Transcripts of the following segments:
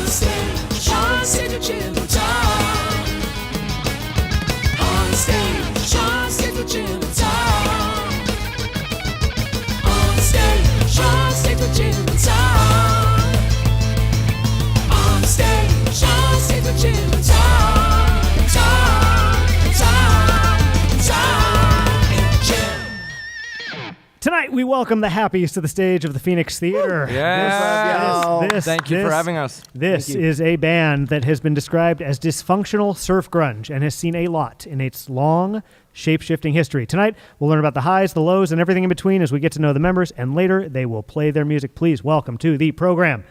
stage, on stage with Jim and Tom. On stage, on stage with Jim and Tom. On stage with Jim and Tom. On stage with Jim and Tom. Tom and Jim. Tonight, we welcome the happies to the stage of the Phoenix Theater. Thank you for having us. This is a band that has been described as dysfunctional surf grunge and has seen a lot in its long, shape-shifting history. Tonight, we'll learn about the highs, the lows, and everything in between as we get to know the members, and later, they will play their music. Please welcome to the program,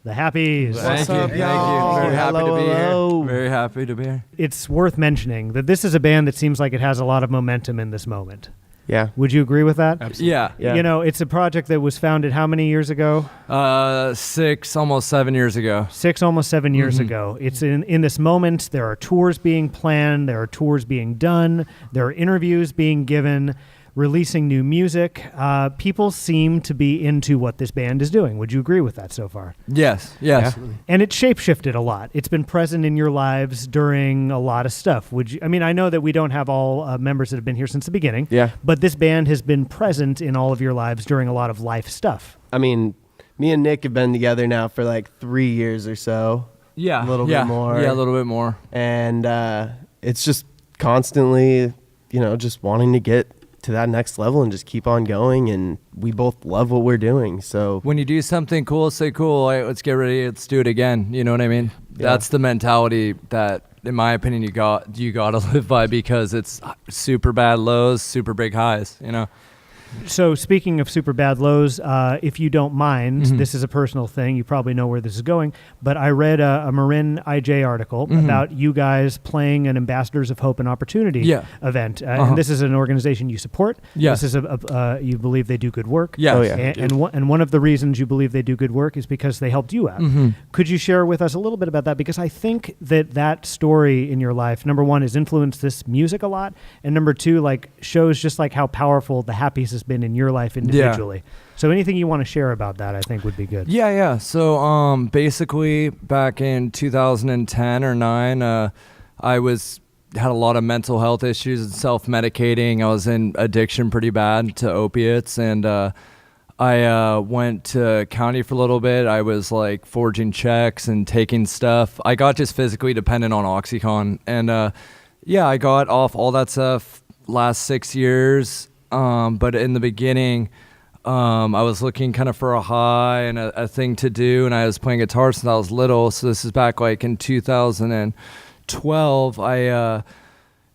the Happies. Thank you. Very happy to be here. Very happy to be here. It's worth mentioning that this is a band that seems like it has a lot of momentum in this moment. Yeah. Would you agree with that? Absolutely. Yeah. You know, it's a project that was founded how many years ago? 6, almost 7 years ago. 6, almost 7 years ago. It's in this moment. There are tours being planned. There are tours being done. There are interviews being given, releasing new music. People seem to be into what this band is doing. Would you agree with that so far? Yes. And it shapeshifted a lot. It's been present in your lives during a lot of stuff. I know that we don't have all members that have been here since the beginning. Yeah. But this band has been present in all of your lives during a lot of life stuff. I mean, me and Nick have been together now for like 3 years or so. Yeah. A little bit more. Yeah, a little bit more. And it's just constantly, just wanting to get to that next level and just keep on going, and we both love what we're doing. So when you do something cool, say cool, all right, let's get ready, let's do it again. You know what I mean? Yeah. That's the mentality that, in my opinion, you got to live by, because it's super bad lows, super big highs, So speaking of super bad lows, if you don't mind, this is a personal thing. You probably know where this is going. But I read a Marin IJ article about you guys playing an Ambassadors of Hope and Opportunity event. And this is an organization you support. Yes. This is you believe they do good work. Yes. Oh, yeah. And one of the reasons you believe they do good work is because they helped you out. Could you share with us a little bit about that? Because I think that story in your life, number one, has influenced this music a lot. And number two, shows just how powerful the Happies has been in your life individually. So anything you want to share about that, I think, would be good. Yeah. So basically back in 2010 or 9, I had a lot of mental health issues and self-medicating. I was in addiction pretty bad to opiates, and I went to county for a little bit. I was forging checks and taking stuff. I got just physically dependent on Oxycontin, and I got off all that stuff last 6 years. But in the beginning, I was looking kind of for a high and a thing to do, and I was playing guitar since I was little. So this is back in 2012. I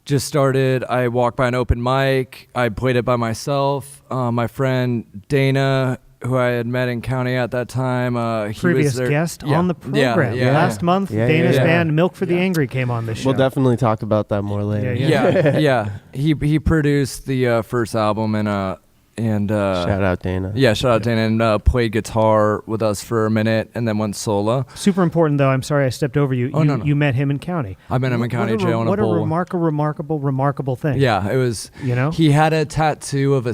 just started. I walked by an open mic. I played it by myself. My friend Dana, who I had met in county at that time, he previous was there. guest on the program. Last month, Dana's band Milk for the Angry came on this show. We'll definitely talk about that more later. He produced the first album, and shout out Dana. Yeah, shout out Dana, and played guitar with us for a minute, and then went solo. Super important, though. I'm sorry I stepped over you. No. You met him in county. I met him in county jail on a bowl. What a remarkable thing. Yeah, it was. He had a tattoo of a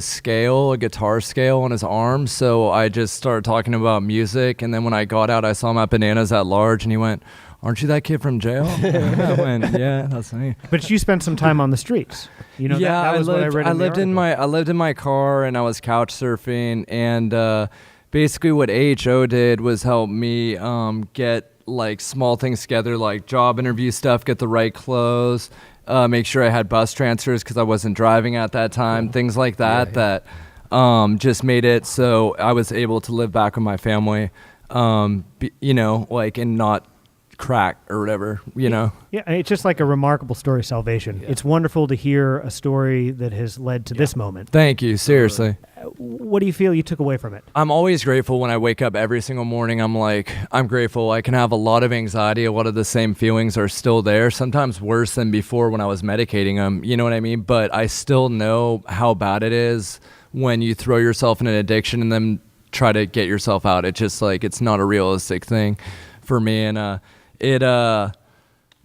guitar scale on his arm, so I just started talking about music, and then when I got out, I saw him at Bananas at Large, and he went, "Aren't you that kid from jail?" I went, "Yeah, that's me." But you spent some time on the streets. That was what I read. I lived in my car, and I was couch surfing, and basically what AHO did was help me get small things together, like job interview stuff, get the right clothes, make sure I had bus transfers because I wasn't driving at that time, things like that. That just made it so I was able to live back with my family, and not crack or whatever, Yeah, it's just a remarkable story of salvation. Yeah. It's wonderful to hear a story that has led to this moment. Thank you, seriously. What do you feel you took away from it? I'm always grateful when I wake up every single morning. I'm grateful. I can have a lot of anxiety. A lot of the same feelings are still there, sometimes worse than before when I was medicating them. You know what I mean? But I still know how bad it is when you throw yourself in an addiction and then try to get yourself out. It's just it's not a realistic thing for me. And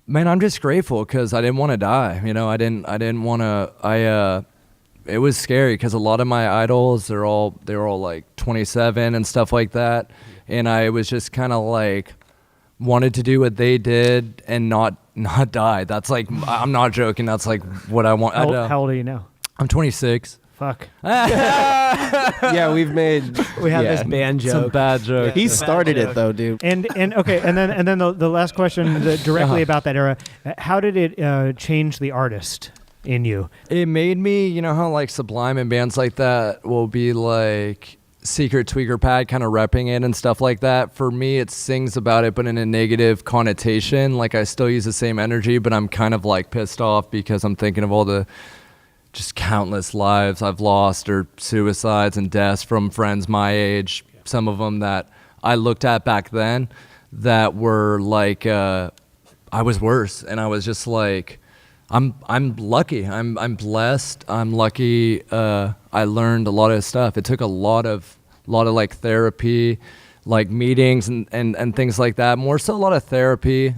man, I'm just grateful because I didn't want to die. I didn't want to, it was scary because a lot of my idols, they're all 27 and stuff like that. And I was just kind of wanted to do what they did and not die. That's like, I'm not joking. That's like what I want. How old are you now? I'm 26. Fuck. Yeah, we have this band Some joke. bad joke. He started it though, dude. And okay, and then the last question directly about that era. How did it change the artist in you? It made me, you know how like Sublime and bands like that will be like Secret Tweaker Pad kind of repping it and stuff like that. For me, it sings about it, but in a negative connotation. Like I still use the same energy, but I'm kind of like pissed off because I'm thinking of all the just countless lives I've lost or suicides and deaths from friends my age. Some of them that I looked at back then that were like, I was worse. And I was just like, I'm lucky. I'm blessed. I'm lucky. I learned a lot of stuff. It took a lot of like therapy, like meetings and things like that. More so a lot of therapy.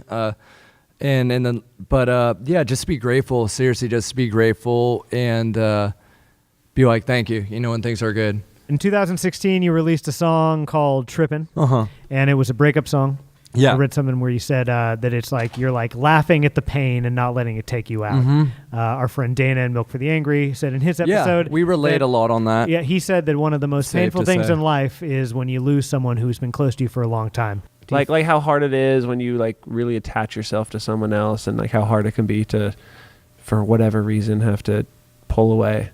Yeah, just be grateful. Seriously, just be grateful and be like, thank you. You know, when things are good. In 2016, you released a song called "Trippin'," and it was a breakup song. Yeah. I read something where you said that it's like you're like laughing at the pain and not letting it take you out. Our friend Dana and Milk for the Angry said in his episode, we relate a lot on that. Yeah, he said that one of the most Safe painful to things say. in life is when you lose someone who's been close to you for a long time. Like how hard it is when you like really attach yourself to someone else, and like how hard it can be to, for whatever reason, have to pull away.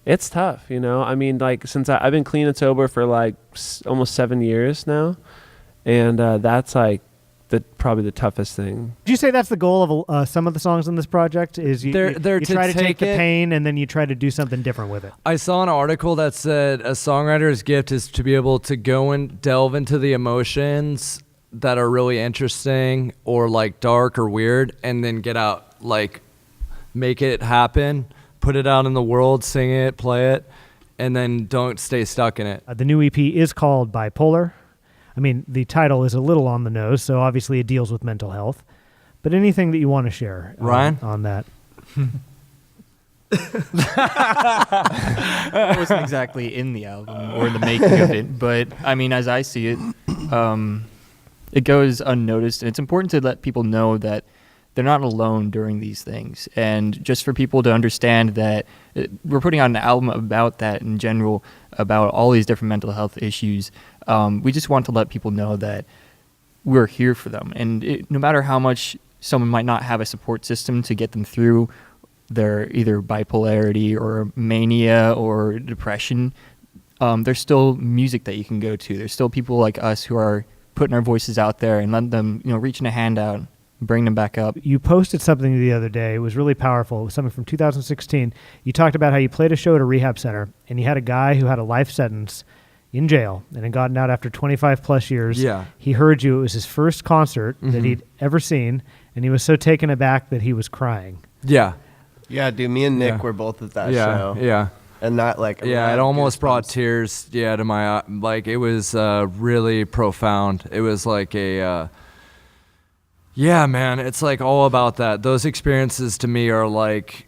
It's tough, you know. I mean, like since I've been clean and sober for like almost 7 years now, and that's like probably the toughest thing. Did you say that's the goal of some of the songs in this project? Is you They're you to try to take the it- pain and then you try to do something different with it? I saw an article that said a songwriter's gift is to be able to go and delve into the emotions that are really interesting or like dark or weird and then get out, like make it happen, put it out in the world, sing it, play it, and then don't stay stuck in it. The new EP is called Bipolar. I mean, the title is a little on the nose, so obviously it deals with mental health. But anything that you want to share Ryan? on that? I wasn't exactly in the album or the making of it, but I mean, as I see it, it goes unnoticed, and it's important to let people know that they're not alone during these things, and just for people to understand that we're putting out an album about that in general, about all these different mental health issues. We just want to let people know that we're here for them, and no matter how much someone might not have a support system to get them through their either bipolarity or mania or depression, there's still music that you can go to. There's still people like us who are putting our voices out there and letting them, reaching a hand out, bring them back up. You posted something the other day. It was really powerful. It was something from 2016. You talked about how you played a show at a rehab center, and you had a guy who had a life sentence in jail and had gotten out after 25 plus years. Yeah. He heard you. It was his first concert that he'd ever seen, and he was so taken aback that he was crying. Yeah. Yeah, dude, me and Nick Yeah. were both at that Yeah. show. Yeah. And that like Yeah, it almost brought goosebumps. tears, to my like it was really profound. It was like a yeah, man, it's like all about that. Those experiences to me are like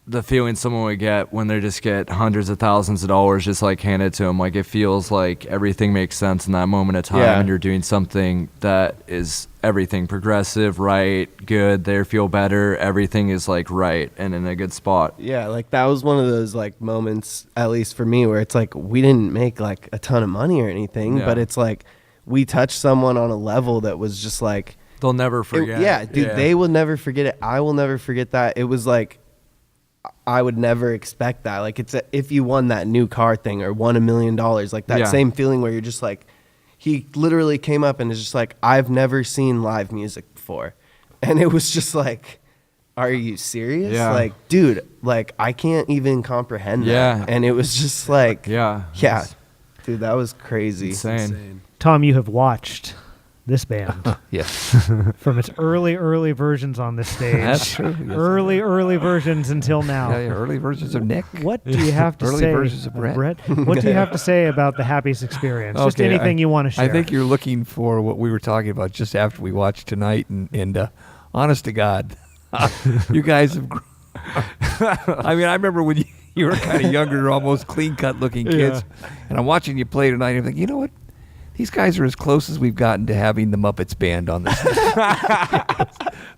the feeling someone would get when they just get hundreds of thousands of dollars just like handed to them. Like it feels like everything makes sense in that moment of time, Yeah. and you're doing something that is everything progressive, right, good, they feel better, everything is like right and in a good spot. Yeah, like that was one of those like moments, at least for me, where it's like we didn't make like a ton of money or anything, Yeah. but it's like we touched someone on a level that was just like They'll never forget. yeah, dude, they will never forget it. I will never forget that. It was like I would never expect that. Like if you won that new car thing or won $1 million, like that Yeah. same feeling where you're just like, he literally came up and is just like, I've never seen live music before. And it was just like, are you serious? Yeah. Like, dude, like I can't even comprehend Yeah. that. And it was just like, Yeah. yeah, It's dude, that was crazy. insane. Tom, you have watched this band Yes. from its early versions on this stage. That's true. Yes. early versions until now. Yeah, early versions of Nick. What do you have to Early say, versions of Brett. What do you have to say about the happiest experience? Just Okay, anything you want to share. I think you're looking for what we were talking about just after we watched tonight, and honest to God, you guys have. I mean, I remember when you were kind of younger, almost clean-cut looking kids, and I'm watching you play tonight. And I'm thinking, you know what? these guys are as close as we've gotten to having the Muppets band on this.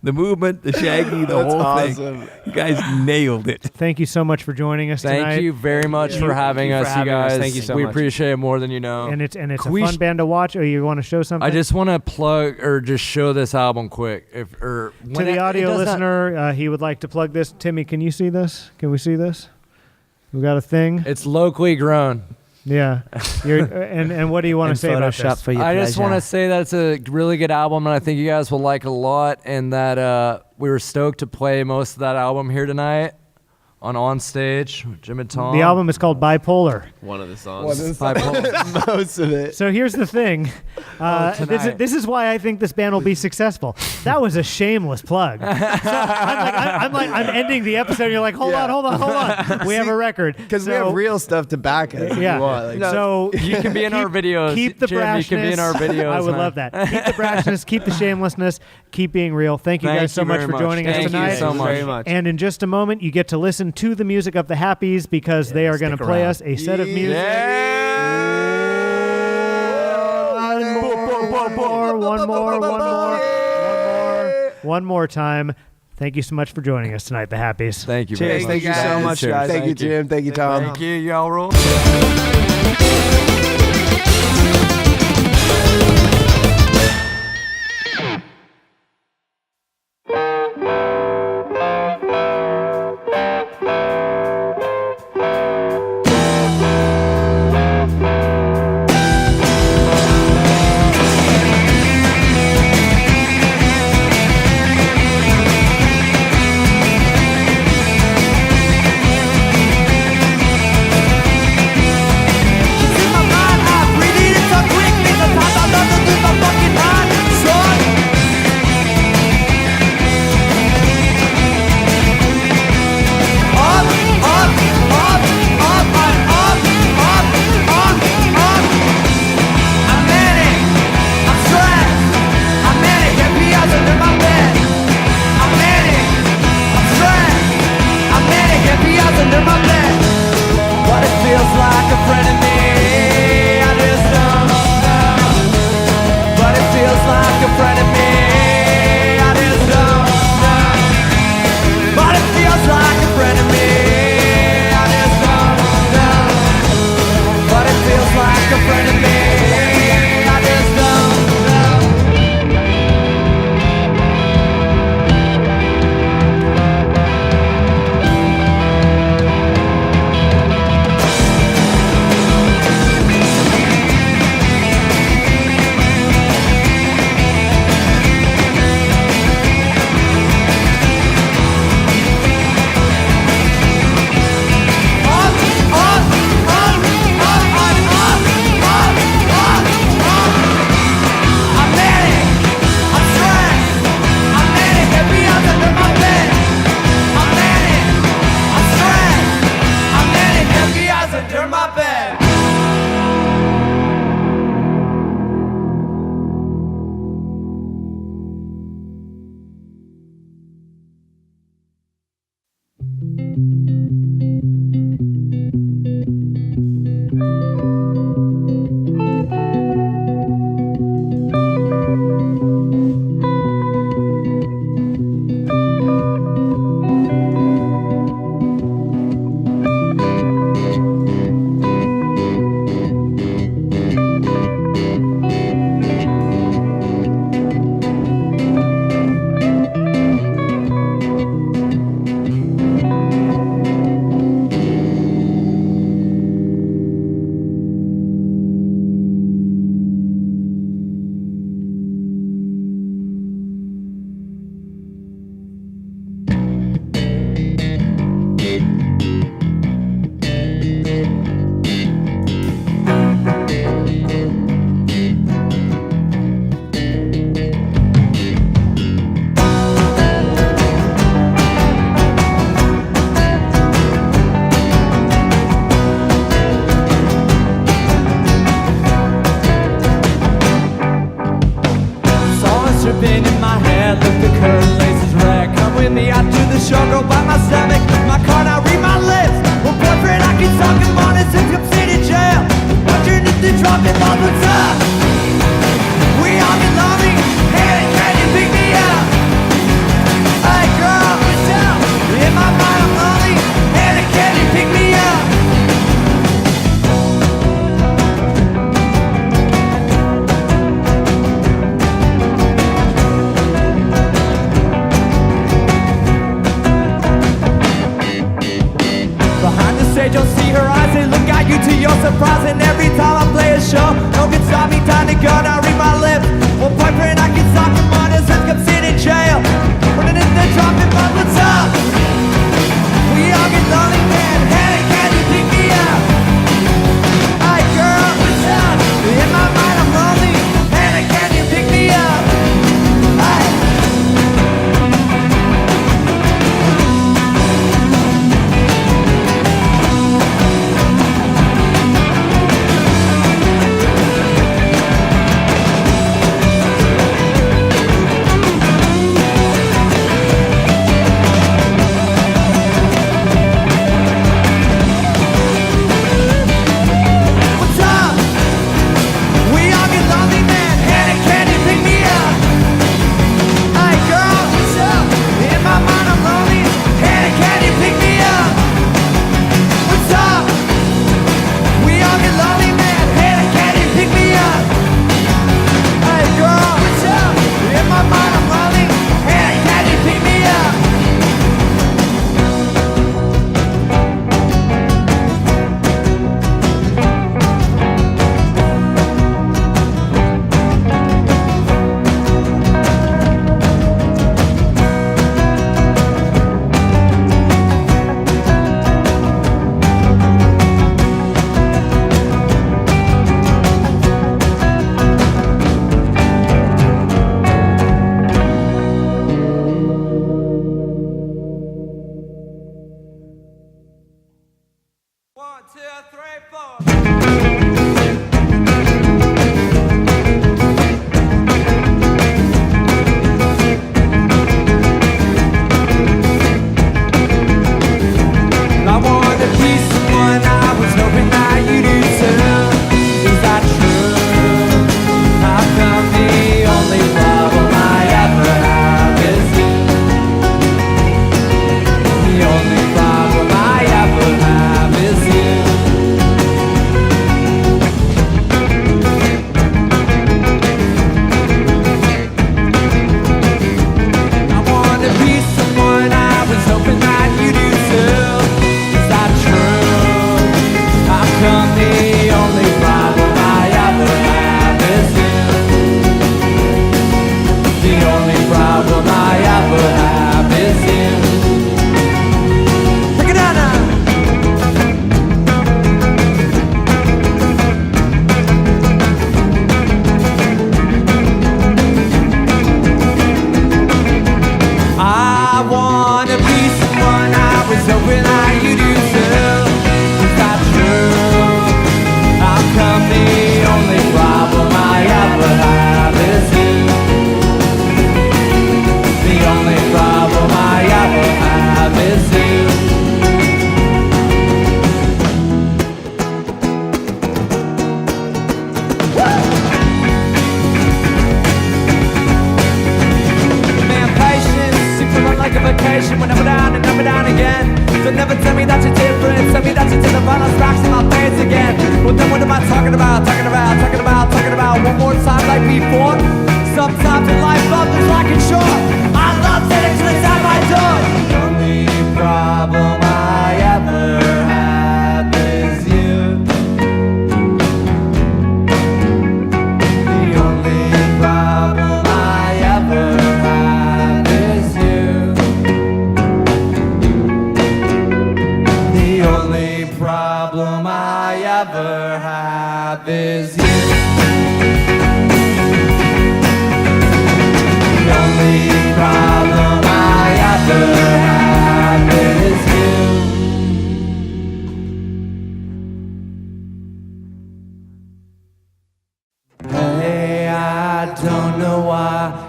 The movement, the Shaggy, the That's whole awesome. thing. You guys nailed it. Thank you so much for joining us tonight. Thank you very much for having you for us, you having us. guys. Thank you so we much. appreciate it more than you know. And it's a We fun band to watch. Or you want to show something? I just want to plug or just show this album quick. To the audio listener, he would like to plug this. Timmy, can you see this? Can we see this? We got a thing. It's locally grown. Yeah. And what do you want to say about this? For your I just pleasure. want to say that it's a really good album, and I think you guys will like it a lot. And that we were stoked to play most of that album here tonight on Onstage, Jim and Tom. The album is called Bipolar. One of the songs. Bipolar. Most of it. So here's the thing. tonight. This is why I think this band will be successful. That was a shameless plug. So I'm ending the episode. And you're like, hold on. We have a record. Because we have real stuff to back us. If Yeah. You want. Like, So You can be in our videos. Keep the Jim, brashness. You can be in our videos. I would man. love that. Keep the brashness. Keep the shamelessness. Keep being real. Thank you Thank guys so you much very for much. joining us Thank you tonight. so much. Very much. And in just a moment, you get to listen to the music of the Happies because they are going to stick play around. us a set of music. One more time. Thank you so much for joining us tonight, the Happies. Thank you. Cheers. Very Thank much. you so much, Cheers. guys. Thank you, Jim. Thank you, Tom. Thank you, y'all roll. In my mind, I breathe in, talk gonna read my lips. One boyfriend I can sock him on his head, come sit in jail. Running in the dropping, but what's up? We all get lonely, man. Hey, can you pick me up? Hi, girl, what's up? In my mind, I'm lonely. Hey, can you pick me up? Hi.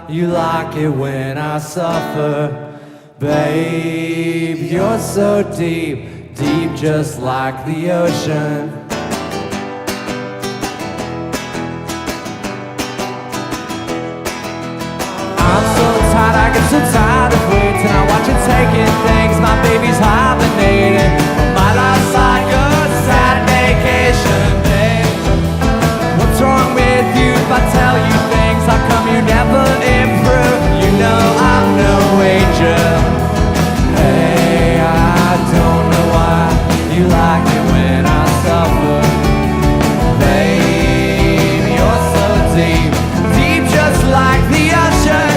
You like it when I suffer, babe, you're so deep, deep just like the ocean. I'm so tired, I get so tired of waiting. I watch you taking things, my baby's hibernating. My life's like a sad vacation, babe. What's wrong with you if I tell you things? How come you never improve? You know I'm no angel. Hey, I don't know why you like it when I suffer. Babe, you're so deep, deep just like the ocean.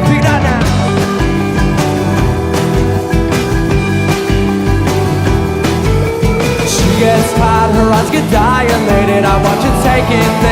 Pick it up now. She gets hot, her eyes get dilated. I watch her taking